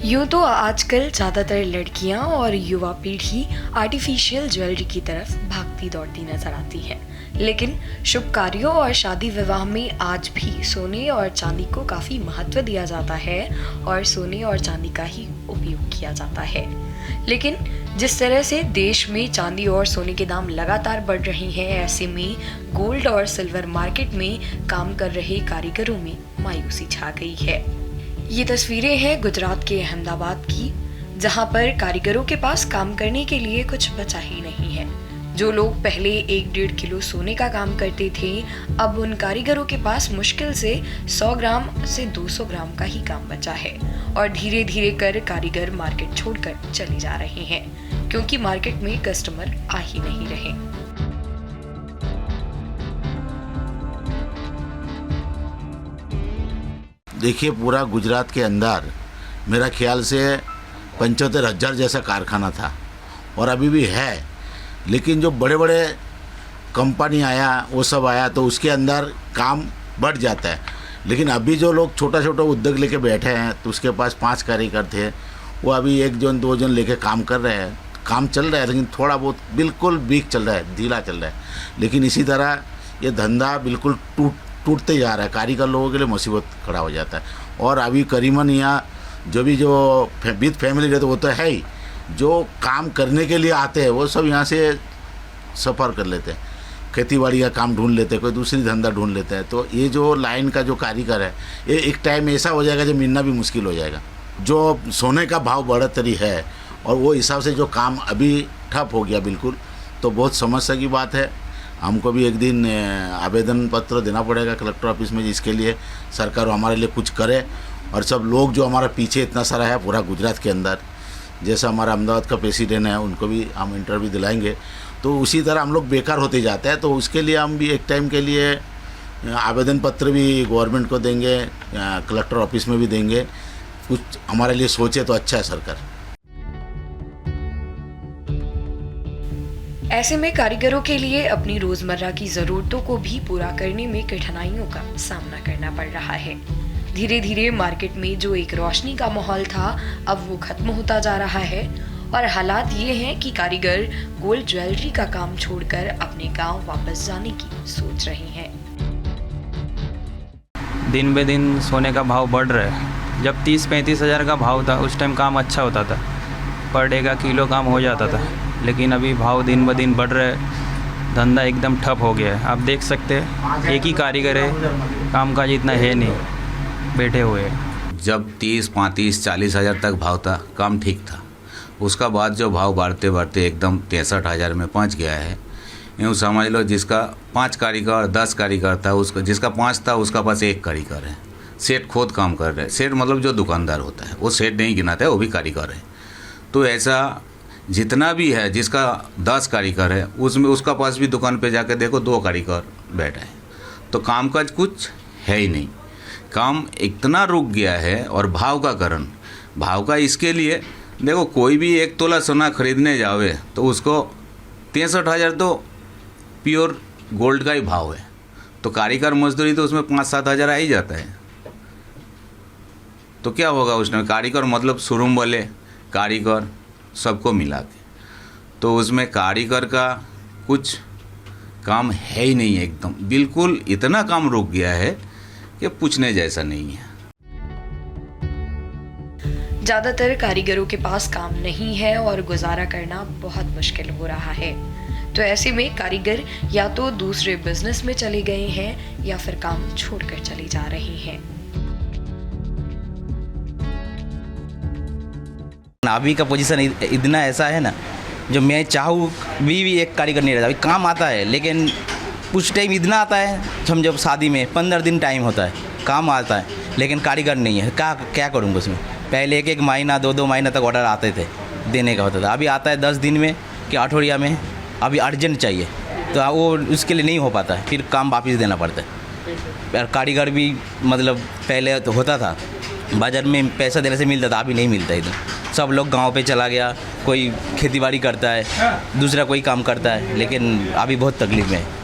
यूँ तो आजकल ज़्यादातर लड़कियां और युवा पीढ़ी आर्टिफिशियल ज्वेलरी की तरफ भागती दौड़ती नजर आती है, लेकिन शुभ कार्यों और शादी विवाह में आज भी सोने और चांदी को काफ़ी महत्व दिया जाता है और सोने और चांदी का ही उपयोग किया जाता है। लेकिन जिस तरह से देश में चांदी और सोने के दाम लगातार बढ़ रहे हैं, ऐसे में गोल्ड और सिल्वर मार्केट में काम कर रहे कारीगरों में मायूसी छा गई है। ये तस्वीरें हैं गुजरात के अहमदाबाद की, जहां पर कारीगरों के पास काम करने के लिए कुछ बचा ही नहीं है। जो लोग पहले 1-1.5 किलो सोने का काम करते थे, अब उन कारीगरों के पास मुश्किल से 100 ग्राम से 200 ग्राम का ही काम बचा है और धीरे धीरे कर कारीगर मार्केट छोड़कर चले जा रहे हैं, क्योंकि मार्केट में कस्टमर आ ही नहीं रहे। देखिए, पूरा गुजरात के अंदर मेरा ख्याल से 75,000 जैसा कारखाना था और अभी भी है, लेकिन जो बड़े बड़े कंपनी आया वो सब आया तो उसके अंदर काम बढ़ जाता है। लेकिन अभी जो लोग छोटा छोटा उद्योग लेके बैठे हैं तो उसके पास 5 कारीगर थे, वो अभी 1 जन 2 जन लेके काम कर रहे हैं। काम चल रहा है लेकिन थोड़ा बहुत बिल्कुल वीक चल रहा है, ढीला चल रहा है। लेकिन इसी तरह ये धंधा बिल्कुल टूटते जा रहा है। कारीगर लोगों के लिए मुसीबत खड़ा हो जाता है। और अभी करीबन यहाँ जो विद फैमिली रहते वो तो है ही, जो काम करने के लिए आते हैं वो सब यहाँ से सफ़र कर लेते हैं, खेती बाड़ी का काम ढूंढ लेते हैं, कोई दूसरी धंधा ढूंढ लेते हैं। तो ये जो लाइन का जो कारीगर है, ये एक टाइम ऐसा हो जाएगा जब मिलना भी मुश्किल हो जाएगा। जो सोने का भाव बढ़ोतरी है और वो हिसाब से जो काम अभी ठप हो गया बिल्कुल, तो बहुत समस्या की बात है। हमको भी एक दिन आवेदन पत्र देना पड़ेगा कलेक्टर ऑफिस में, जिसके लिए सरकार हमारे लिए कुछ करे और सब लोग जो हमारा पीछे इतना सारा है पूरा गुजरात के अंदर, जैसा हमारा अहमदाबाद का प्रेसिडेंट है उनको भी हम इंटरव्यू दिलाएंगे, तो उसी तरह हम लोग बेकार होते जाते हैं। तो उसके लिए हम भी एक टाइम के लिए आवेदन पत्र भी गवर्नमेंट को देंगे, कलेक्टर ऑफिस में भी देंगे। कुछ हमारे लिए सोचे तो अच्छा है सरकार। ऐसे में कारीगरों के लिए अपनी रोजमर्रा की जरूरतों को भी पूरा करने में कठिनाइयों का सामना करना पड़ रहा है। धीरे धीरे मार्केट में जो एक रोशनी का माहौल था, अब वो खत्म होता जा रहा है और हालात ये हैं कि कारीगर गोल्ड ज्वेलरी का काम छोड़कर अपने गांव वापस जाने की सोच रहे हैं। दिन बे दिन सोने का भाव बढ़ रहा है। जब 30-35 हज़ार का भाव था उस टाइम काम अच्छा होता था, पर डे का किलो काम हो जाता था। लेकिन अभी भाव दिन ब दिन बढ़ रहा है, धंधा एकदम ठप हो गया है। आप देख सकते हैं एक ही कारीगर है, काम काज इतना है नहीं, बैठे हुए हैं। जब 30, 35, 40 हज़ार तक भाव था, काम ठीक था। उसका बाद जो भाव बढ़ते बढ़ते एकदम 63 हज़ार में पहुंच गया है। यूँ समझ लो जिसका 5 कारीगर 10 कारीगर था, उसका जिसका 5 था उसका पास 1 कारीगर है। सेठ खुद काम कर रहे हैं। सेठ मतलब जो दुकानदार होता है, वो सेठ नहीं गिनाता है, वो भी कारीगर है। तो ऐसा जितना भी है, जिसका 10 कारीगर है उसमें उसका पास भी दुकान पे जाके देखो 2 कारीगर बैठे हैं। तो काम काज कुछ है ही नहीं, काम इतना रुक गया है। और भाव का कारण, भाव का इसके लिए देखो, कोई भी 1 तोला सोना खरीदने जावे तो उसको 63 हज़ार तो प्योर गोल्ड का ही भाव है। तो कारीगर मजदूरी तो उसमें 5-7 हज़ार आ ही जाता है। तो क्या होगा उसमें, कारीगर मतलब शोरूम वाले कारीगर सबको मिला के, तो उसमें कारीगर का कुछ काम है ही नहीं है। एकदम बिल्कुल इतना काम रुक गया है कि पूछने जैसा नहीं है। ज्यादातर कारीगरों के पास काम नहीं है और गुजारा करना बहुत मुश्किल हो रहा है। तो ऐसे में कारीगर या तो दूसरे बिजनेस में चले गए हैं या फिर काम छोड़कर चले जा रहे हैं। अभी का पोजीशन इतना ऐसा है ना, जो मैं चाहूँ भी एक कारीगर नहीं रहता। अभी काम आता है लेकिन कुछ टाइम इतना आता है, हम जब शादी में 15 दिन टाइम होता है, काम आता है लेकिन कारीगर नहीं है। क्या करूँगा उसमें। पहले 1-1 महीना 2-2 महीना तक ऑर्डर आते थे, देने का होता था। अभी आता है 10 दिन में कि अठौड़िया में, अभी अर्जेंट चाहिए, तो वो उसके लिए नहीं हो पाता है, फिर काम वापस देना पड़ता है। और कारीगर भी मतलब पहले तो होता था, बाज़ार में पैसा देने से मिलता था, अभी नहीं मिलता इधर। सब लोग गांव पे चला गया, कोई खेतीबाड़ी करता है, दूसरा कोई काम करता है, लेकिन अभी बहुत तकलीफ में है।